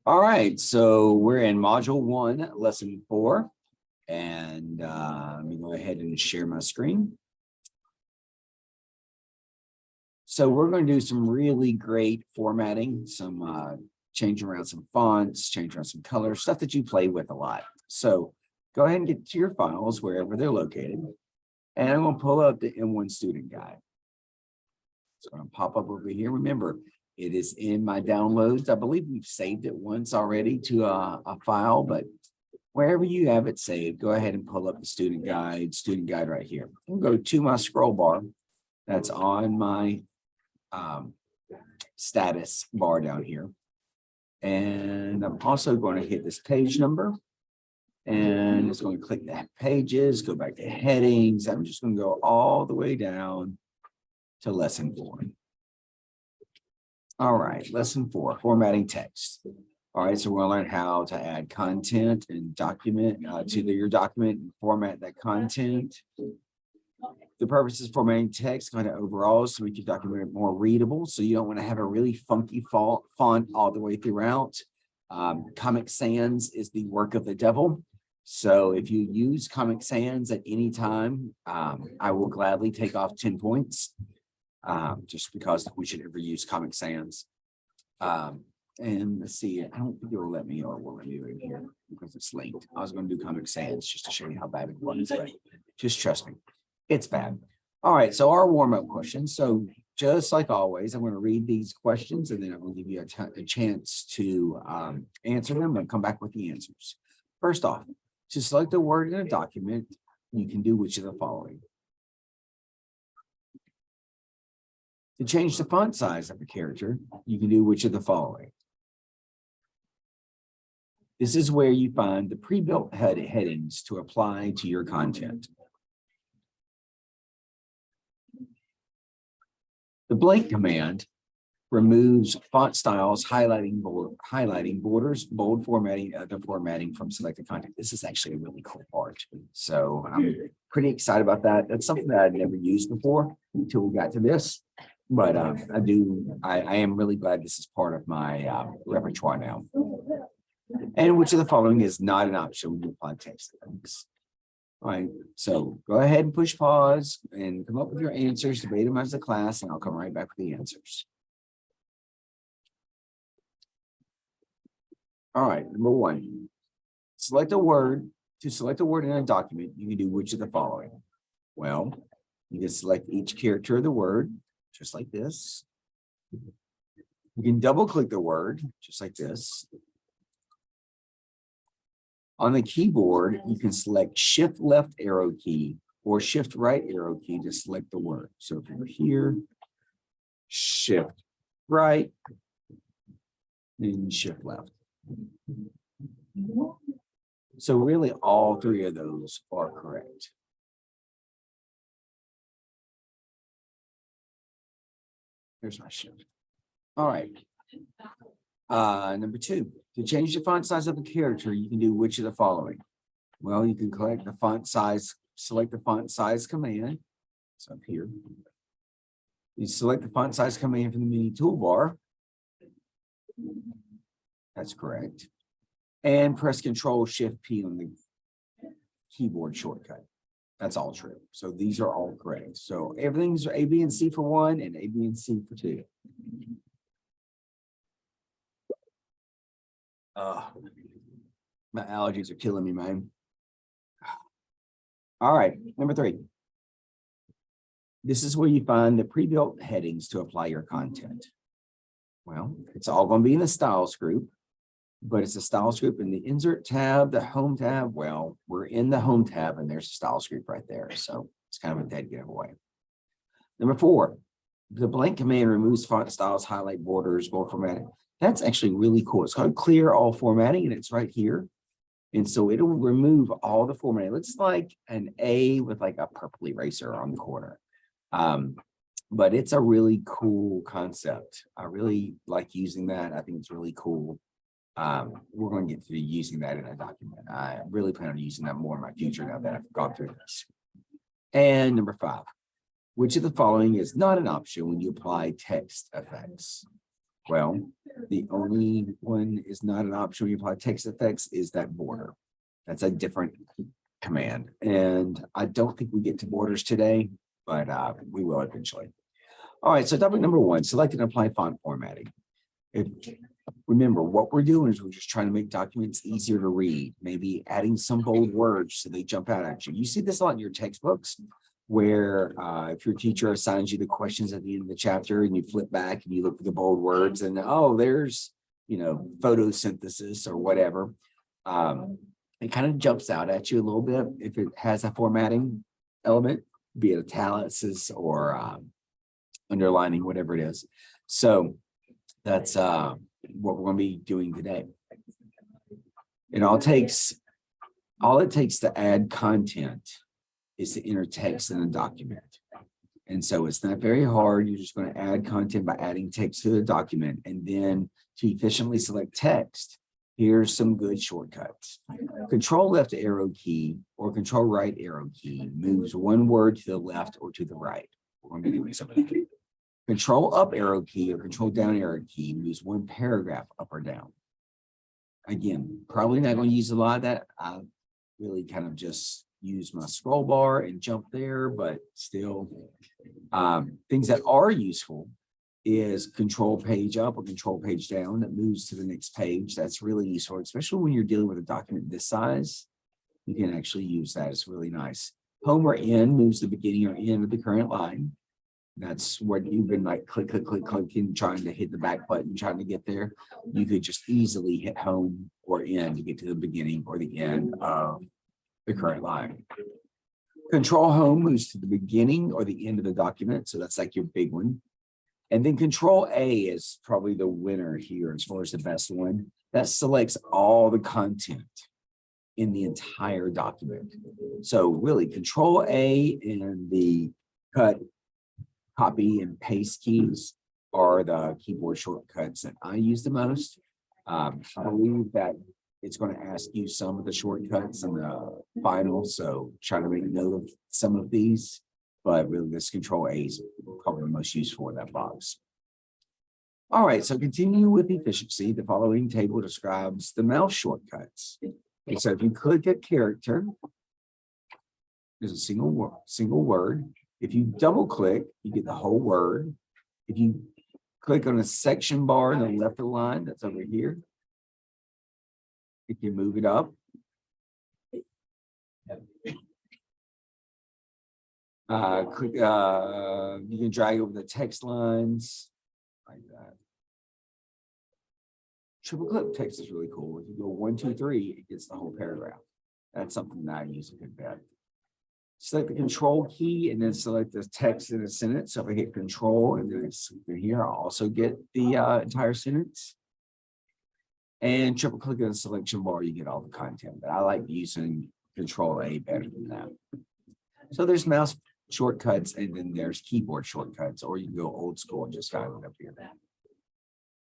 All right, so we're in module 1, lesson 4, and let me go ahead and share my screen. So we're going to do some really great formatting, some changing around some fonts, changing around some colors, stuff that you play with a lot. So go ahead and get to your files wherever they're located, and I'm going to pull up the M1 student guide. It's going to pop up over here. Remember, it is in my downloads. I believe we've saved it once already to a file, but wherever you have it saved, go ahead and pull up the student guide right here. I'll go to my scroll bar that's on my status bar down here. And I'm also going to hit this page number, and it's going to click that pages, go back to headings. I'm just going to go all the way down to lesson 4. All right, lesson 4, formatting text. All right, so we're going to learn how to add content and document to your document and format that content. The purpose is formatting text kind of overall is to make your document more readable. So you don't want to have a really funky font all the way throughout. Comic Sans is the work of the devil. So if you use Comic Sans at any time, I will gladly take off 10 points. Just because we should ever use Comic Sans. And let's see, I don't think it will let me, or will let me right here because it's linked. I was going to do Comic Sans just to show you how bad it was, but just trust me, it's bad. All right, so our warm-up questions. So just like always, I'm going to read these questions and then I'm going to give you a chance to answer them and come back with the answers. First off, to select a word in a document, you can do which of the following. To change the font size of a character, you can do which of the following. This is where you find the pre-built headings to apply to your content. The blank command removes font styles, highlighting borders, bold formatting, other formatting from selected content. This is actually a really cool part. So I'm pretty excited about that. That's something that I'd never used before until we got to this. But I am really glad this is part of my repertoire now. And which of the following is not an option when you apply text effects? All right, so go ahead and push pause and come up with your answers, debate them as a class, and I'll come right back with the answers. All right, number 1, select a word. To select a word in a document, you can do which of the following? Well, you can select each character of the word, just like this. You can double click the word, just like this. On the keyboard, you can select Shift left arrow key or Shift right arrow key to select the word. So if you're here, Shift right, then Shift left. So really all 3 of those are correct. Here's my shift. All right. Number 2, to change the font size of a character, you can do which of the following? Well, you can select the font size command. It's up here. You select the font size command from the menu toolbar. That's correct. And press Control-Shift-P on the keyboard shortcut. That's all true. So these are all correct. So everything's A, B, and C for 1 and A, B, and C for 2. My allergies are killing me, man. All right, number 3. This is where you find the pre-built headings to apply your content. Well, it's all going to be in the styles group, but it's a styles group in the insert tab, the home tab. Well, we're in the home tab and there's a styles group right there. So it's kind of a dead giveaway. Number 4, the blank command removes font styles, highlight borders, bold formatting. That's actually really cool. It's called clear all formatting and it's right here. And so it'll remove all the formatting. It looks like an A with like a purple eraser on the corner. But it's a really cool concept. I really like using that. I think it's really cool. We're going to get to using that in a document. I really plan on using that more in my future now that I've gone through this. And number 5, which of the following is not an option when you apply text effects? Well, the only one is not an option when you apply text effects is that border. That's a different command. And I don't think we get to borders today, but we will eventually. All right, so topic number one, select and apply font formatting. Remember, what we're doing is we're just trying to make documents easier to read, maybe adding some bold words so they jump out at you. You see this a lot in your textbooks, where if your teacher assigns you the questions at the end of the chapter and you flip back and you look for the bold words and, oh, there's, photosynthesis or whatever. It kind of jumps out at you a little bit if it has a formatting element, be it italics or underlining, whatever it is. So that's what we're going to be doing today. And all it takes to add content is to enter text in a document. And so it's not very hard. You're just going to add content by adding text to the document. And then to efficiently select text, here's some good shortcuts. Control left arrow key or control right arrow key moves one word to the left or to the right. We're going to be doing something. Control up arrow key or control down arrow key moves one paragraph up or down. Again, probably not going to use a lot of that. I really kind of just use my scroll bar and jump there, but still things that are useful is control page up or control page down that moves to the next page. That's really useful, especially when you're dealing with a document this size. You can actually use that. It's really nice. Home or end moves the beginning or end of the current line. That's what you've been like clicking, trying to hit the back button, trying to get there. You could just easily hit home or end to get to the beginning or the end of the current line. Control home moves to the beginning or the end of the document. So that's like your big one. And then control A is probably the winner here as far as the best one. That selects all the content in the entire document. So really control A and the cut, copy, and paste keys are the keyboard shortcuts that I use the most. I believe that it's going to ask you some of the shortcuts in the final, so try to make note of some of these, but really this control A is probably the most useful in that box. All right, so continue with efficiency. The following table describes the mouse shortcuts. And so if you click a character, there's a single word. If you double click, you get the whole word. If you click on a section bar in the left of the line, that's over here, you can move it up. You can drag over the text lines like that. Triple click text is really cool. If you go 1, 2, 3, it gets the whole paragraph. That's something that I use a good bit. Select the control key and then select the text in a sentence. So if I hit control and then it's here, I'll also get the entire sentence. And triple click on the selection bar, you get all the content. But I like using control A better than that. So there's mouse shortcuts and then there's keyboard shortcuts, or you can go old school and just dial it up here.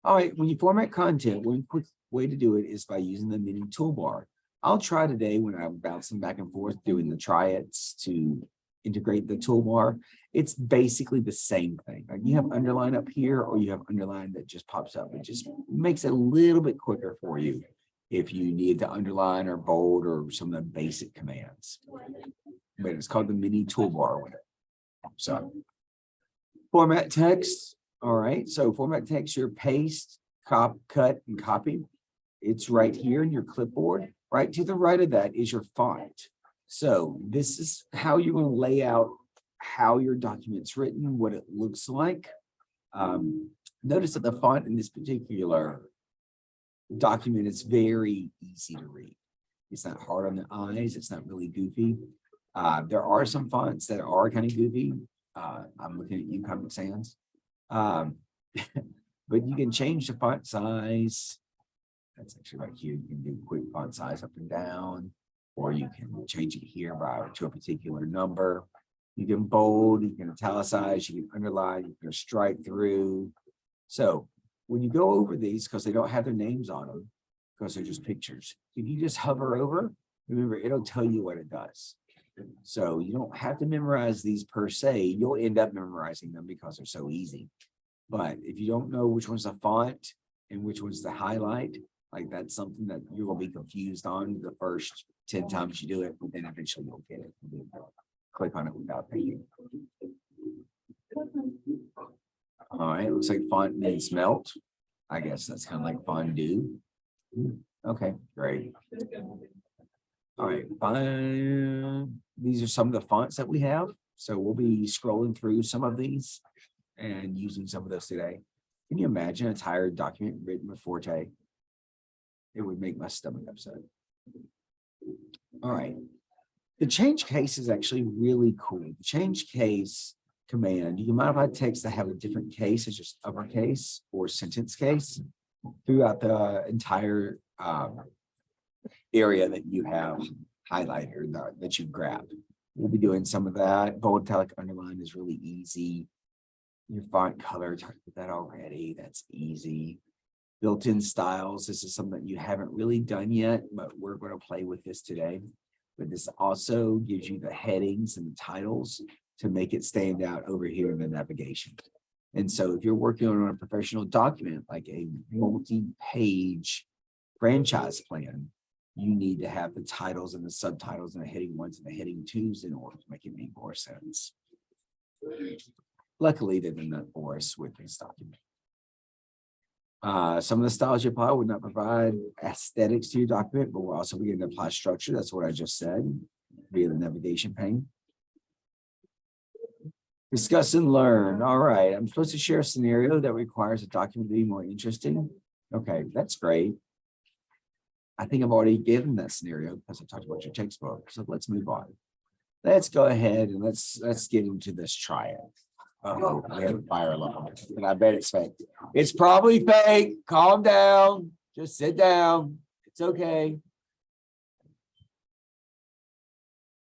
All right, when you format content, one quick way to do it is by using the mini toolbar. I'll try today when I'm bouncing back and forth doing the try-its to integrate the toolbar. It's basically the same thing. Like you have underline up here or you have underline that just pops up. It just makes it a little bit quicker for you if you need to underline or bold or some of the basic commands. But it's called the mini toolbar with it. So format text. All right, so format text, your paste, cut, and copy. It's right here in your clipboard. Right to the right of that is your font. So this is how you're going to lay out how your document's written, what it looks like. Notice that the font in this particular document is very easy to read. It's not hard on the eyes. It's not really goofy. There are some fonts that are kind of goofy. I'm looking at you, Comic Sans. But you can change the font size. That's actually right here. You can do quick font size up and down, or you can change it here to a particular number. You can bold, you can italicize, you can underline, you can strike through. So when you go over these, because they don't have their names on them, because they're just pictures, if you just hover over, remember, it'll tell you what it does. So you don't have to memorize these per se. You'll end up memorizing them because they're so easy. But if you don't know which one's the font and which one's the highlight, like that's something that you're gonna be confused on the first 10 times you do it, but then eventually you'll get it. Click on it without thinking. All right, looks like font needs melt. I guess that's kind of like fondue. Okay, great. All right, fine. These are some of the fonts that we have. So we'll be scrolling through some of these and using some of those today. Can you imagine a tired document written with Forte? It would make my stomach upset. All right. The change case is actually really cool. The change case command, you might have text that have a different case, it's just uppercase or sentence case throughout the entire area that you have highlighted or that you grabbed. We'll be doing some of that. Bold, italic, underline is really easy. Your font color, talked about that already. That's easy. Built-in styles. This is something that you haven't really done yet, but we're going to play with this today. But this also gives you the headings and the titles to make it stand out over here in the navigation. And so if you're working on a professional document, like a multi-page franchise plan, you need to have the titles and the subtitles and the heading 1s and the heading 2s in order to make it make more sense. Luckily, they've done that for us with this document. Some of the styles you apply would not provide aesthetics to your document, but we're also beginning to apply structure. That's what I just said via the navigation pane. Discuss and learn. All right, I'm supposed to share a scenario that requires a document to be more interesting. Okay, that's great. I think I've already given that scenario because I talked about your textbook. So let's move on. Let's go ahead and let's get into this triad. Oh, we have a fire alarm, and I bet it's fake. It's probably fake. Calm down. Just sit down. It's okay.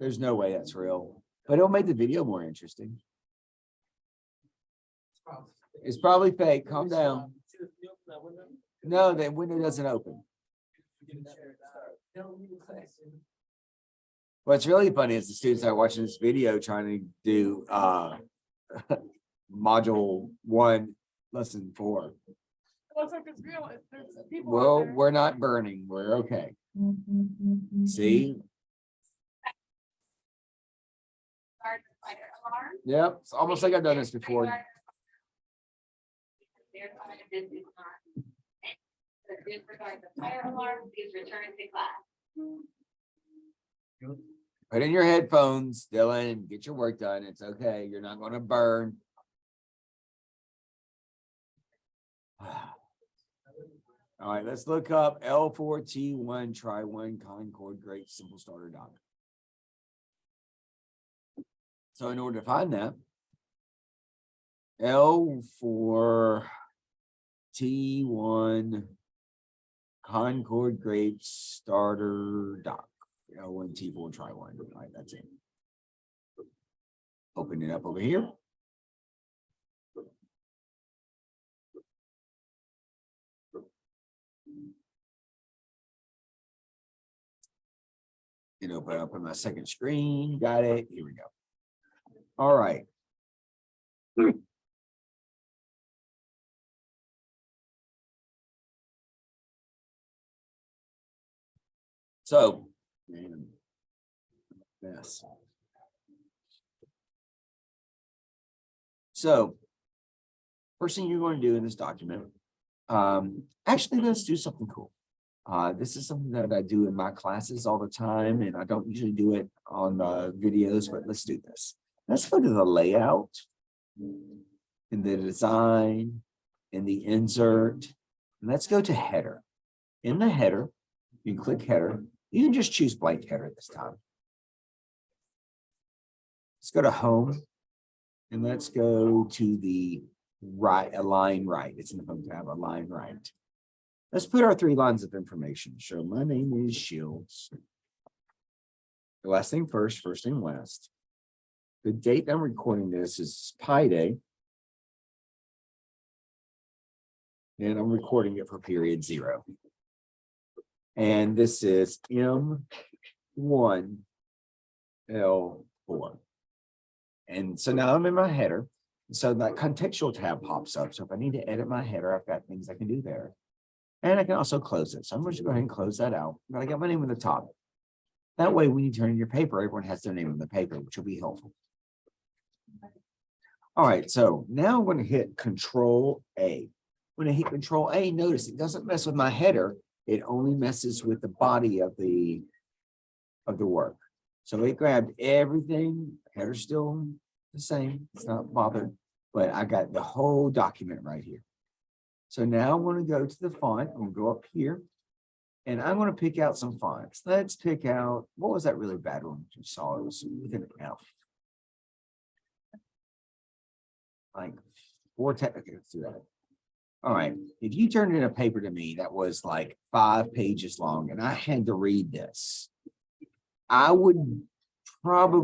There's no way that's real, but it'll make the video more interesting. It's probably fake. Calm down. No, the window doesn't open. What's really funny is the students are watching this video trying to do module 1, lesson 4. Looks like it's real. There's people Well, out there. we're not burning. We're okay. See? Start the fire alarm. Yep. It's almost like I've done this before. Disregard the fire alarm, please return to class. Put in your headphones, Dylan. Get your work done. It's okay. You're not going to burn. All right, let's look up L4T1 try 1 Concord Great Simple Starter Doc. So in order to find that, L4T1 Concord Great Starter Doc. L1 T4 try 1. All right, that's it. Open it up over here. And open up on my second screen. Got it. Here we go. All right. So, yes. So, first thing you're going to do in this document, actually, let's do something cool. This is something that I do in my classes all the time, and I don't usually do it on videos, but let's do this. Let's go to the layout, and the design, and the insert, and let's go to header. In the header, you can click header. You can just choose blank header this time. Let's go to home, and let's go to the right, align right. It's in the home tab, align right. Let's put our 3 lines of information. So my name is Shields. The last name first, first name last. The date I'm recording this is Pi Day. And I'm recording it for period 0. And this is M1L4. And so now I'm in my header. So that contextual tab pops up. So if I need to edit my header, I've got things I can do there. And I can also close it. So I'm going to go ahead and close that out. But I got my name on the top. That way, when you turn in your paper, everyone has their name on the paper, which will be helpful. All right, so now I'm going to hit Control A. When I hit Control A, notice it doesn't mess with my header. It only messes with the body of the work. So it grabbed everything. Header's still the same. It's not bothered, but I got the whole document right here. So now I'm going to go to the font. I'm going to go up here. And I'm going to pick out some fonts. Let's pick out, what was that really bad one you saw? It was with an F. Like 4 okay, let's do that. All right. If you turned in a paper to me that was like 5 pages long and I had to read this, I would talk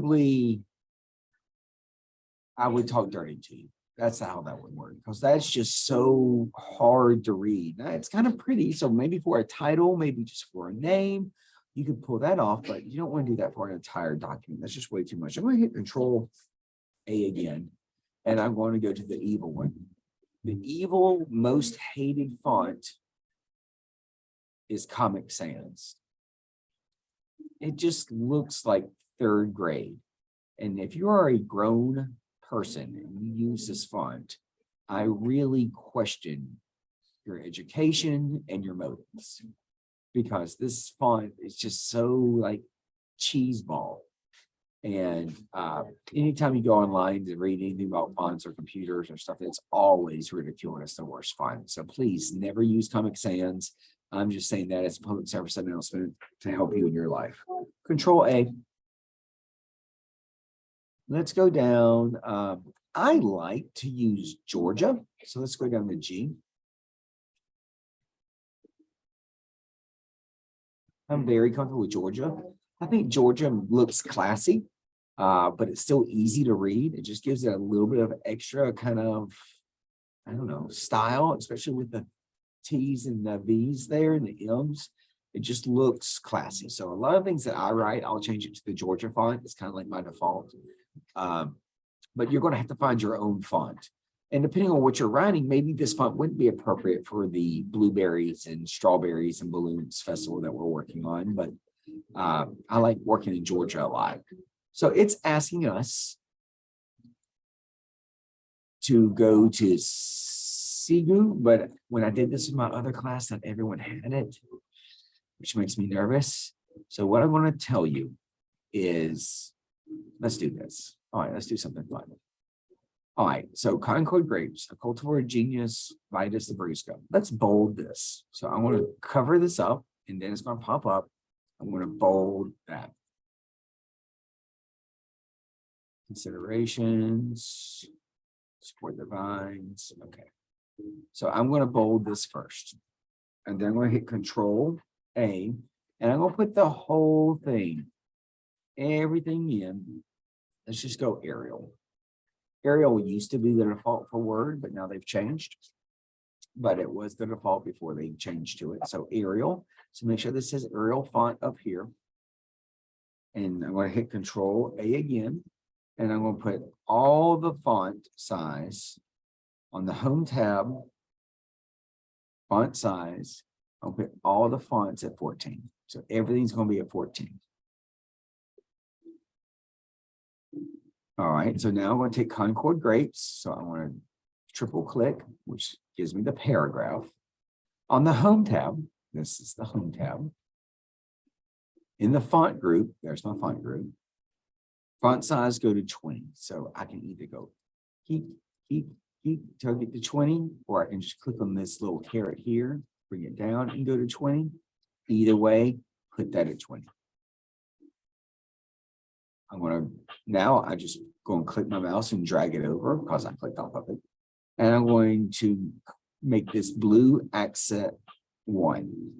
dirty to you. That's how that would work, because that's just so hard to read. Now, it's kind of pretty, so maybe for a title, maybe just for a name, you could pull that off, but you don't want to do that for an entire document. That's just way too much. I'm going to hit Control A again, and I'm going to go to the evil one. The evil, most hated font is Comic Sans. It just looks like 3rd grade. And if you are a grown person and you use this font, I really question your education and your motives, because this font is just so like cheese ball. And anytime you go online to read anything about fonts or computers or stuff, it's always ridiculed as the worst font. So please never use Comic Sans. I'm just saying that as a public service announcement to help you in your life. Control A. Let's go down. I like to use Georgia. So let's go down to G. I'm very comfortable with Georgia. I think Georgia looks classy, but it's still easy to read. It just gives it a little bit of extra kind of, I don't know, style, especially with the T's and the V's there and the M's. It just looks classy. So a lot of things that I write, I'll change it to the Georgia font. It's kind of like my default. But you're going to have to find your own font. And depending on what you're writing, maybe this font wouldn't be appropriate for the blueberries and strawberries and balloons festival that we're working on. But I like working in Georgia a lot. So it's asking us to go to Sigu, but when I did this in my other class, not everyone had it, which makes me nervous. So what I want to tell you is, let's do this. All right, let's do something fun. All right, so Concord grapes, a cultivar Genius Vitis Labrusca. Let's bold this. So I want to cover this up, and then it's going to pop up. I'm going to bold that. Considerations, support the vines. Okay. So I'm going to bold this first, and then I'm going to hit Control A, and I'm going to put the whole thing, everything in. Let's just go Arial. Arial used to be the default for Word, but now they've changed. But it was the default before they changed to it. So Arial. So make sure this says Arial font up here. And I'm going to hit Control A again. And I'm going to put all the font size on the Home tab. Font size. I'll put all the fonts at 14. So everything's going to be at 14. All right, so now I'm going to take Concord grapes. So I want to triple click, which gives me the paragraph. On the Home tab, this is the Home tab. In the font group, there's my font group. Font size, go to 20. So I can either go keep till I get to 20, or I can just click on this little caret here, bring it down and go to 20. Either way, put that at 20. I'm going to, now I just go and click my mouse and drag it over because I clicked off of it. And I'm going to make this blue accent 1.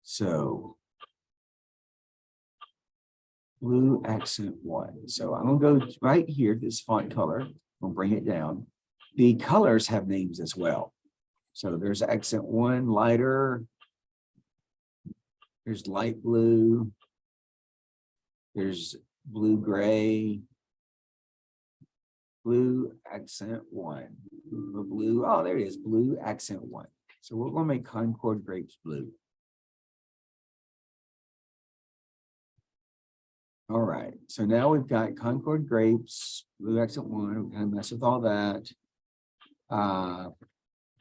So blue accent 1. So I'm going to go right here, this font color. I'm going to bring it down. The colors have names as well. So there's accent 1, lighter. There's light blue. There's blue gray. blue accent 1. Or blue, oh, there it is, blue accent 1. So we're going to make Concord grapes blue. All right, so now we've got Concord grapes, blue accent 1. We're going to mess with all that.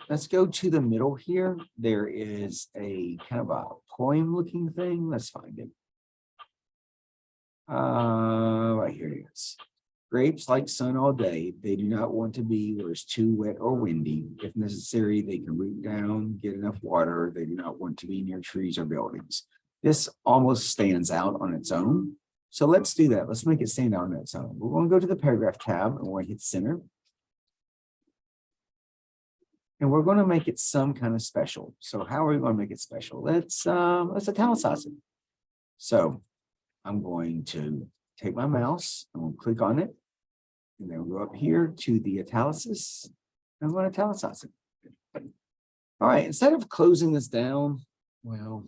Let's go to the middle here. There is a kind of a poem looking thing. Let's find it. Right here it is. Grapes like sun all day. They do not want to be where it's too wet or windy. If necessary, they can root down, get enough water. They do not want to be near trees or buildings. This almost stands out on its own. So let's do that. Let's make it stand out on its own. We're going to go to the paragraph tab and we're going to hit center. And we're going to make it some kind of special. So how are we going to make it special? Let's italicize it. So I'm going to take my mouse and we'll click on it. And then we'll go up here to the italicis. I'm going to italicize it. All right, instead of closing this down, well,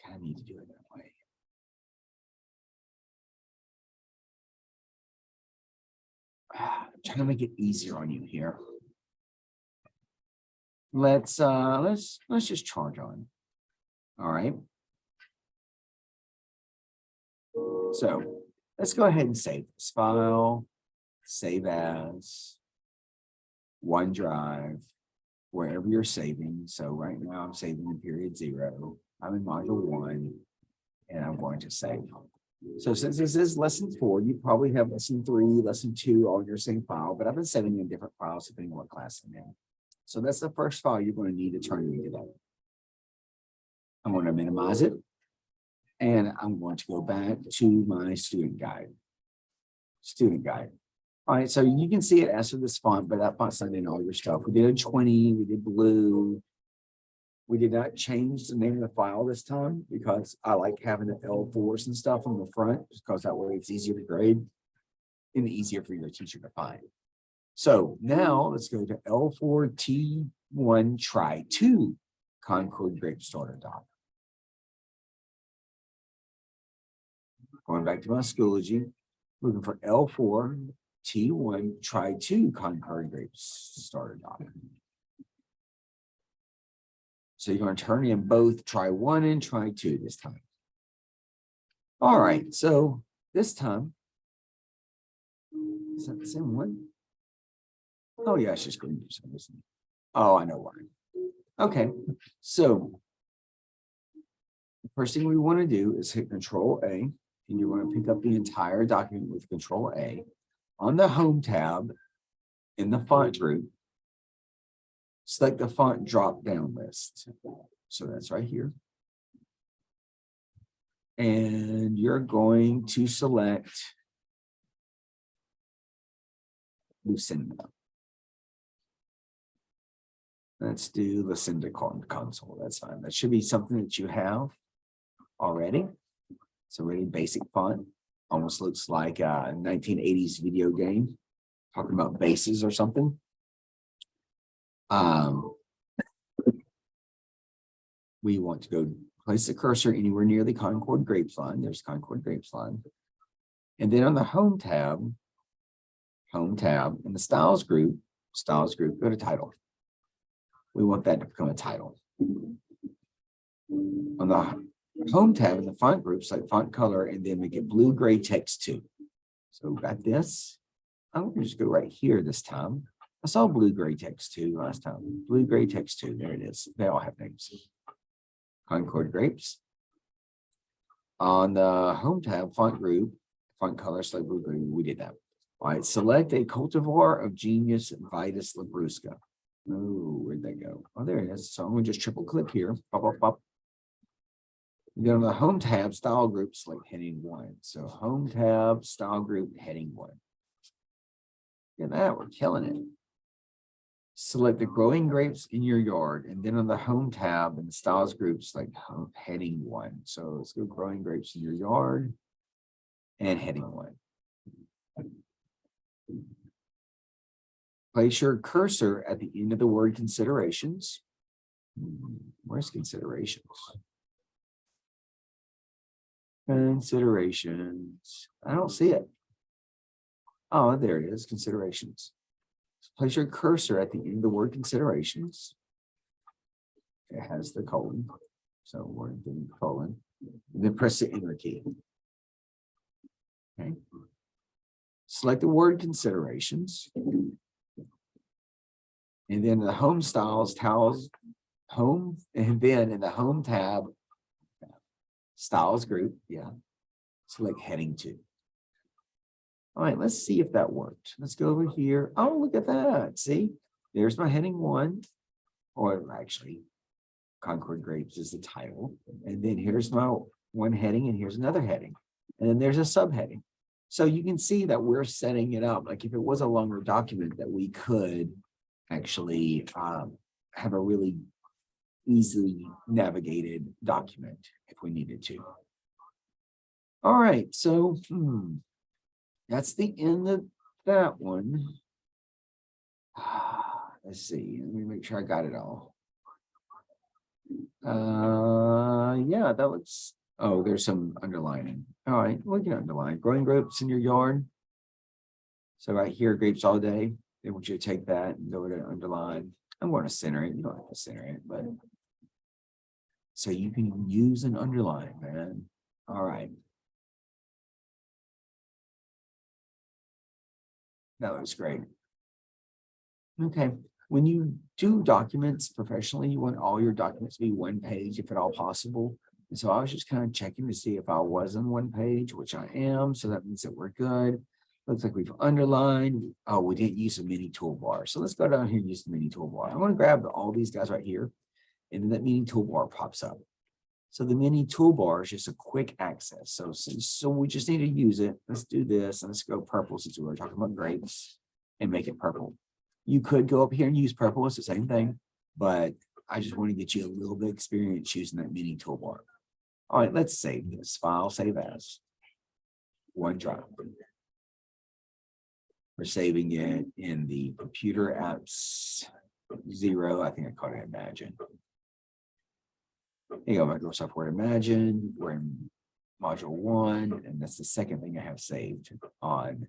kind of need to do it that way. I'm trying to make it easier on you here. Let's just charge on. All right. So let's go ahead and save this file, save as, OneDrive, wherever you're saving. So right now I'm saving in period 0. I'm in module 1 and I'm going to save. So since this is lesson 4, you probably have lesson 3, lesson 2 on your same file, but I've been saving in different files depending on what class I'm in. So that's the first file you're going to need to turn into that. I'm going to minimize it. And I'm going to go back to my student guide. Student guide. All right, so you can see it as for this font, but that font's not in all your stuff. We did a 20, we did blue. We did not change the name of the file this time because I like having the L4s and stuff on the front because that way it's easier to grade and easier for your teacher to find. So now let's go to L4T1 try 2 Concord Grape Starter Doc. Going back to my Schoology, looking for L4 T1 try 2 Concord Grapes Starter Doc. So you're going to turn in both try 1 and try 2 this time. All right, so this time, is that the same one? Oh yeah, it's just going to do something. Oh, I know why. Okay, so the first thing we want to do is hit Control A, and you want to pick up the entire document with Control A. On the Home tab, in the font group, select the font drop-down list. So that's right here. And you're going to select Lucinda. Let's do Lucinda console. That's fine. That should be something that you have already. It's a really basic font. Almost looks like a 1980s video game, talking about bases or something. We want to go place the cursor anywhere near the Concord Grapes line. There's Concord Grapes line. And then on the Home tab, in the Styles group, go to Title. We want that to become a title. On the Home tab in the font group, select font color and then make it blue gray text 2. So we got this. I'm going to just go right here this time. I saw blue gray text 2 last time. Blue gray text 2. There it is. They all have names. Concord Grapes. On the Home tab, font group, font color, select blue gray. We did that. All right. Select a cultivar of Genius Vitis labrusca. Oh, where'd that go? Oh, there it is. So I'm going to just triple click here. Pop, pop, pop. Then on the Home tab, Style Group, select Heading 1. So Home tab, Style Group, Heading 1. Look at that, we're killing it. Select the growing grapes in your yard, and then on the Home tab and Styles Group, select Heading 1. So let's go growing grapes in your yard and Heading 1. Place your cursor at the end of the word considerations. Where's considerations? Considerations. I don't see it. Oh, there it is, considerations. Place your cursor at the end of the word considerations. It has the colon. So we're doing colon. And then press the enter key. Okay. Select the word considerations. And then the home styles, towels, home, and then in the home tab, styles group, yeah. Select heading 2. All right, let's see if that worked. Let's go over here. Oh, look at that. See, there's my heading 1, or actually, Concord Grapes is the title. And then here's my one heading, and here's another heading. And then there's a subheading. So you can see that we're setting it up. Like if it was a longer document, that we could actually have a really easily navigated document if we needed to. All right, so that's the end of that one. Let's see, let me make sure I got it all. Yeah, that looks, oh, there's some underlining. All right, we can underline. Growing grapes in your yard. So right here, grapes all day. They want you to take that and go to underline. I'm going to center it. You don't have to center it, but so you can use an underline, man. All right. That looks great. Okay. When you do documents professionally, you want all your documents to be one page if at all possible. And so I was just kind of checking to see if I was on one page, which I am. So that means that we're good. Looks like we've underlined. Oh, we didn't use a mini toolbar. So let's go down here and use the mini toolbar. I'm going to grab all these guys right here. And then that mini toolbar pops up. So the mini toolbar is just a quick access. So we just need to use it. Let's do this. And let's go purple since we were talking about grapes and make it purple. You could go up here and use purple. It's the same thing. But I just want to get you a little bit of experience using that mini toolbar. All right, let's save this file. Save as OneDrive. We're saving it in the computer apps 0. I think I called it Imagine. Here you go, Microsoft Word Imagine. We're in module 1, and that's the second thing I have saved on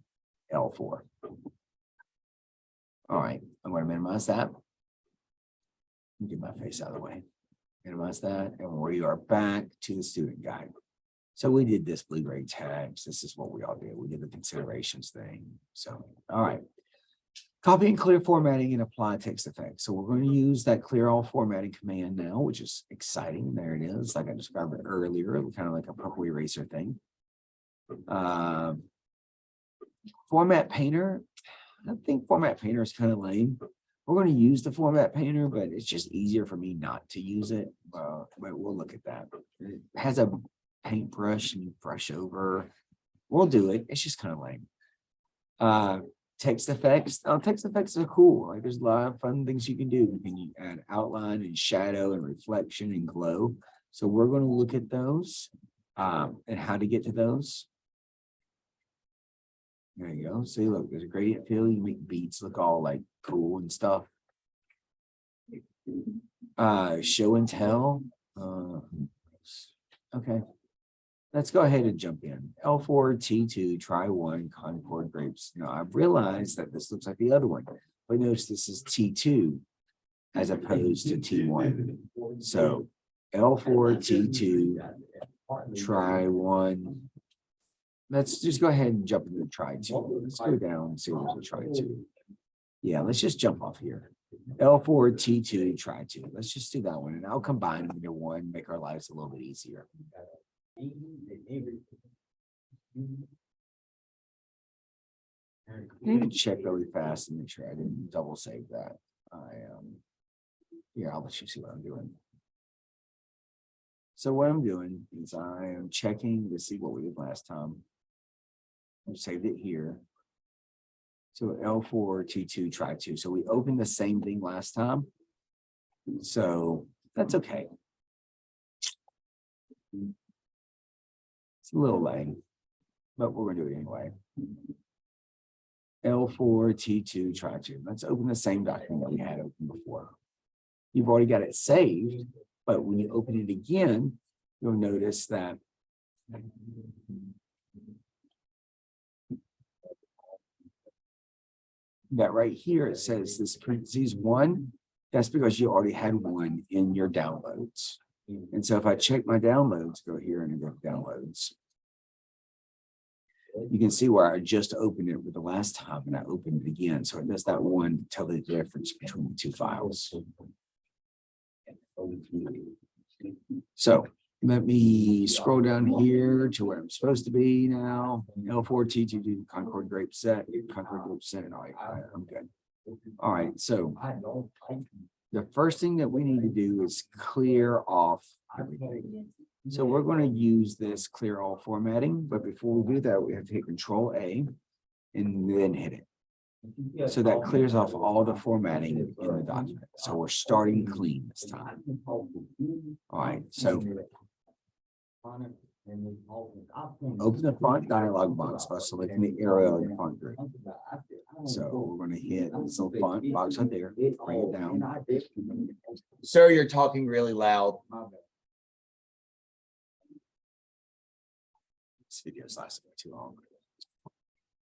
L4. All right, I'm going to minimize that. Get my face out of the way. Minimize that, and we are back to the student guide. So we did this blue gray tags. This is what we all did. We did the considerations thing. So, all right. Copy and clear formatting and apply text effects. So we're going to use that clear all formatting command now, which is exciting. There it is. Like I described it earlier, kind of like a purple eraser thing. Format painter. I think format painter is kind of lame. We're going to use the format painter, but it's just easier for me not to use it. But we'll look at that. It has a paintbrush and you brush over. We'll do it. It's just kind of lame. Text effects. Text effects are cool. Like there's a lot of fun things you can do. You can add outline and shadow and reflection and glow. So we're going to look at those and how to get to those. There you go. See, look, there's a gradient fill. You make beats look all like cool and stuff. Show and tell. Okay. Let's go ahead and jump in. L4, T2, try 1, Concord Grapes. Now, I've realized that this looks like the other one, but notice this is T2 as opposed to T1. So L4, T2, try 1. Let's just go ahead and jump into try 2. Let's go down and see what we try 2. Yeah, let's just jump off here. L4, T2, try 2. Let's just do that one, and I'll combine them into one, make our lives a little bit easier. I need to check really fast and make sure I didn't double save that. Yeah, I'll let you see what I'm doing. So what I'm doing is I am checking to see what we did last time. I saved it here. So L4, T2, try 2. So we opened the same thing last time. So that's okay. It's a little lame, but we're going to do it anyway. L4, T2, try 2. Let's open the same document that we had open before. You've already got it saved, but when you open it again, you'll notice that that right here, it says this parentheses 1, that's because you already had one in your downloads. And so if I check my downloads, go here and go to downloads, you can see where I just opened it with the last time and I opened it again. So it does that one to tell the difference between the two files. So let me scroll down here to where I'm supposed to be now. L4T2 Concord grape set, Concord grape set. All right, I'm good. All right, so the first thing that we need to do is clear off everything. So we're going to use this clear all formatting, but before we do that, we have to hit Control A and then hit it. So that clears off all the formatting in the document. So we're starting clean this time. All right, so open the font dialog box by selecting the arrow in the font group. So we're going to hit this little font box right there, bring it down. Sir, you're talking really loud. This video's lasting too long.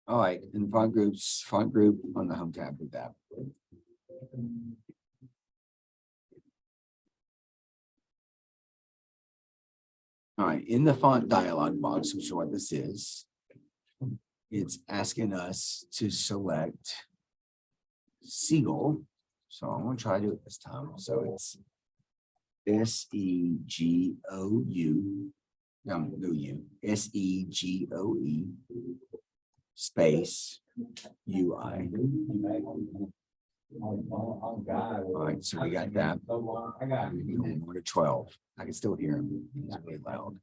All right, in font group on the home tab with that. All right, in the font dialog box, which is what this is, it's asking us to select Seagull. So I'm going to try to do it this time. So it's S-E-G-O-U. No U. S-E-G-O-E space U-I. All right, so we got that. We're to 12. I can still hear him. He's really loud.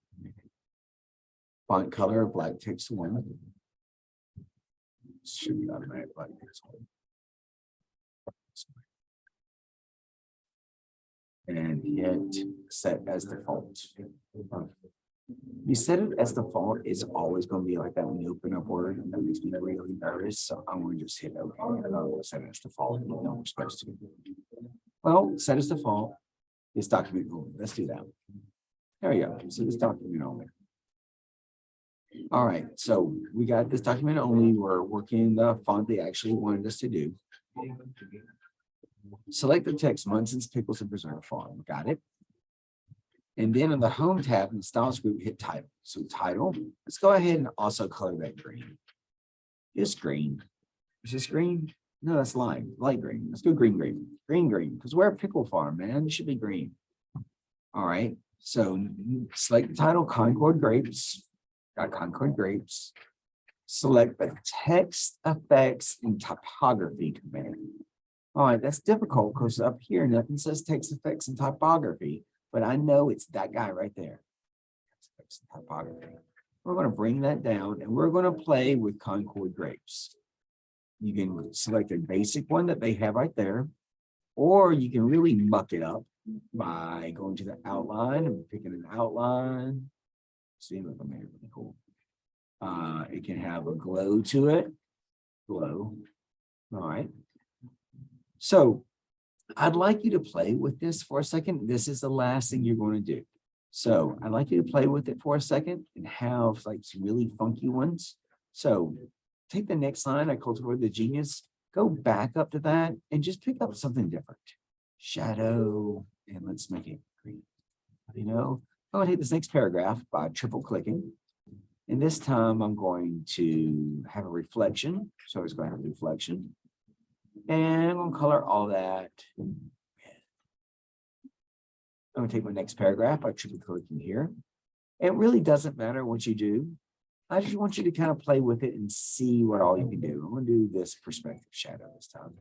Font color, black text 1. Should be automatic black text 1. And hit set as default. You set it as default, it's always going to be like that when you open up Word, and that makes me really nervous. So I'm going to just hit OK. And I'll set it as default. You know we're supposed to. Well, set as default. This document only. Let's do that. There we go. So this document only. All right. So we got this document only. We're working the font they actually wanted us to do. Select the text Munson's Pickles and Preserve font. Got it. And then on the home tab in the styles group, hit title. So title, let's go ahead and also color that green. It's green. Is this green? No, that's light green. Let's go green, because we're a pickle farm, man. It should be green. All right. So select the title, Concord Grapes. Got Concord Grapes. Select the text effects and typography command. All right, that's difficult because up here, nothing says text effects and typography. But I know it's that guy right there. Typography. We're going to bring that down and we're going to play with Concord Grapes. You can select a basic one that they have right there, or you can really muck it up by going to the outline and picking an outline. See, look, I'm really cool. It can have a glow to it. Glow. All right. So I'd like you to play with this for a second. This is the last thing you're going to do. So I'd like you to play with it for a second and have like some really funky ones. So take the next line, I cultivated the genius, go back up to that and just pick up something different. Shadow, and let's make it green. You know, I'm going to take this next paragraph by triple clicking. And this time I'm going to have a reflection. So it's going to have a reflection. And I'm going to color all that. I'm going to take my next paragraph by triple clicking here. It really doesn't matter what you do. I just want you to kind of play with it and see what all you can do. I'm going to do this perspective shadow this time.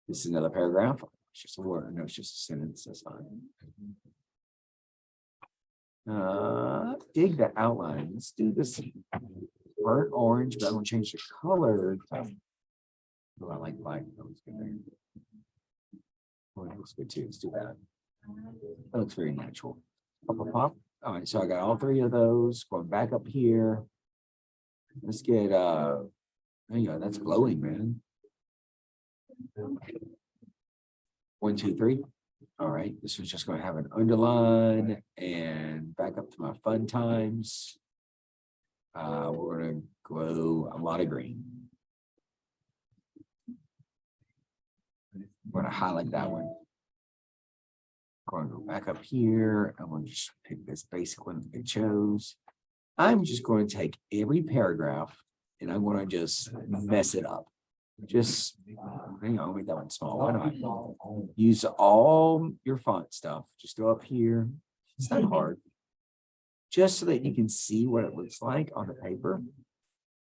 This is another paragraph. It's just a word. No, it's just a sentence. That's fine. Dig the outline. Let's do this burnt orange, but I'm going to change the color. Oh, I like black. That looks good there. Oh, that looks good too. Let's do that. That looks very natural. Pop, pop, pop. All right, so I got all three of those. Going back up here. Let's get there you go. That's glowing, man. 1, 2, 3. All right, this was just going to have an underline and back up to my fun times. We're going to glow a lot of green. going to highlight that one. Going to go back up here. I'm going to just pick this basic one that they chose. I'm just going to take every paragraph and I'm going to just mess it up. Just hang on, make that one small. Why not? Use all your font stuff. Just go up here. It's not hard. Just so that you can see what it looks like on the paper.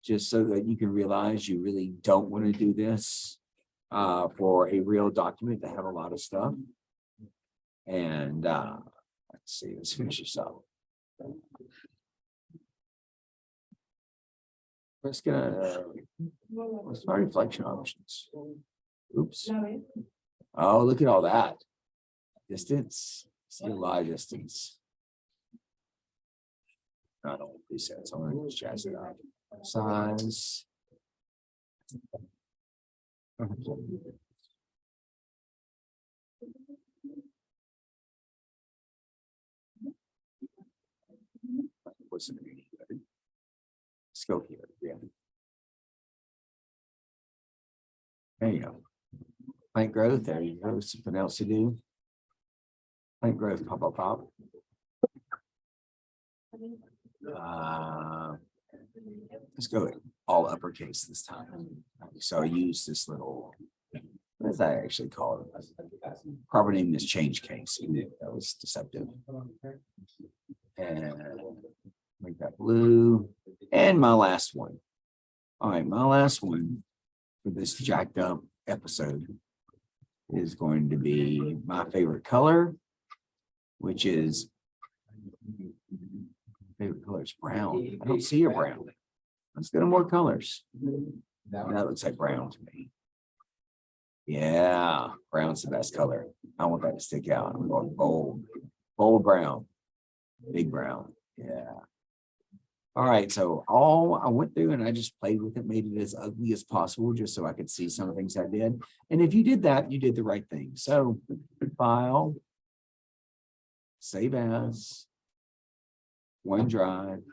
Just so that you can realize you really don't want to do this for a real document to have a lot of stuff. And let's see, let's finish this up. Let's get what's my reflection options? Oops. Oh, look at all that. Distance. See a lot of distance. Not all presets. I'm going to jazz it up. Size. Wasn't any good. Let's go here. Yeah. There you go. Plant growth. There you go. Something else to do. Plant growth. Pop, pop, pop. Let's go all uppercase this time. So I use this little, what does that actually call it? Proper name is change case. That was deceptive. And make that blue. And my last one. All right, my last one for this jacked up episode is going to be my favorite color, which is favorite color is brown. I don't see a brown. Let's go to more colors. That looks like brown to me. Yeah, brown's the best color. I want that to stick out. I'm going bold, bold brown, big brown. Yeah. All right, so all I went through and I just played with it, made it as ugly as possible, just so I could see some of the things I did. And if you did that, you did the right thing. So file, save as, OneDrive.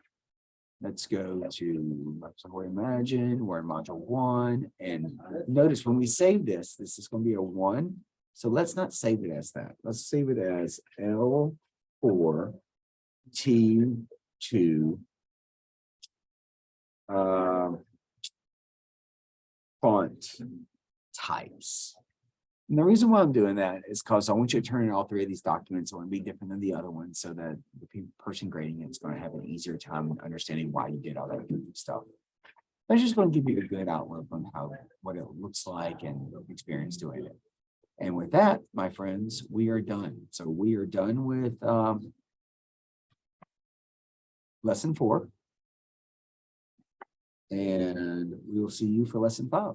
Let's go to Imagine. We're in module 1. And notice when we save this, this is going to be a 1. So let's not save it as that. Let's save it as L4 T2 font types. And the reason why I'm doing that is because I want you to turn in all 3 of these documents. I want to be different than the other ones so that the person grading it is going to have an easier time understanding why you did all that good stuff. I'm just going to give you a good outlook on what it looks like and experience doing it. And with that, my friends, we are done. So we are done with lesson 4. And we will see you for lesson 5.